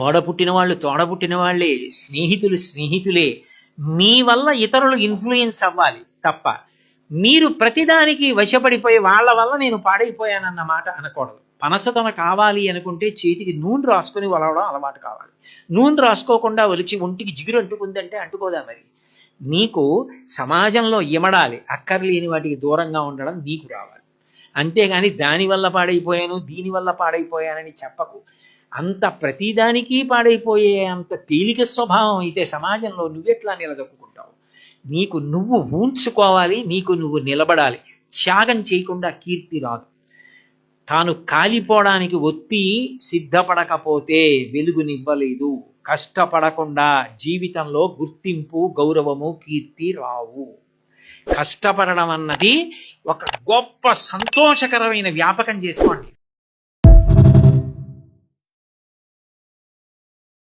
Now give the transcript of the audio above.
తోడ పుట్టిన వాళ్ళు తోడ పుట్టిన వాళ్ళే, స్నేహితులు స్నేహితులే. మీ వల్ల ఇతరులు ఇన్ఫ్లుయెన్స్ అవ్వాలి తప్ప మీరు ప్రతిదానికి వశపడిపోయి వాళ్ళ వల్ల నేను పాడైపోయానన్న మాట అనకూడదు. పనసతన కావాలి అనుకుంటే చేతికి నూనె రాసుకొని వలవడం అలవాటు కావాలి. నూనె రాసుకోకుండా ఒలిచి ఒంటికి జిగురు అంటుకుందంటే అంటుకోదా? మరి నీకు సమాజంలో ఇమడాలి, అక్కర్లేని వాటికి దూరంగా ఉండడం నీకు రావాలి. అంతేగాని దానివల్ల పాడైపోయాను దీనివల్ల పాడైపోయానని చెప్పకు. అంత ప్రతిదానికి పాడైపోయే అంత తేలిక స్వభావం అయితే సమాజంలో నువ్వెట్లా నిలదొక్కుంటావు? నీకు నువ్వు ఊంచుకోవాలి, నీకు నువ్వు నిలబడాలి. త్యాగం చేయకుండా కీర్తి రాదు. తాను కాలిపోవడానికి ఒత్తి సిద్ధపడకపోతే వెలుగునివ్వలేదు. కష్టపడకుండా జీవితంలో గుర్తింపు, గౌరవము, కీర్తి రావు. కష్టపడడం అన్నది ఒక గొప్ప సంతోషకరమైన వ్యాపకం చేసుకోండి.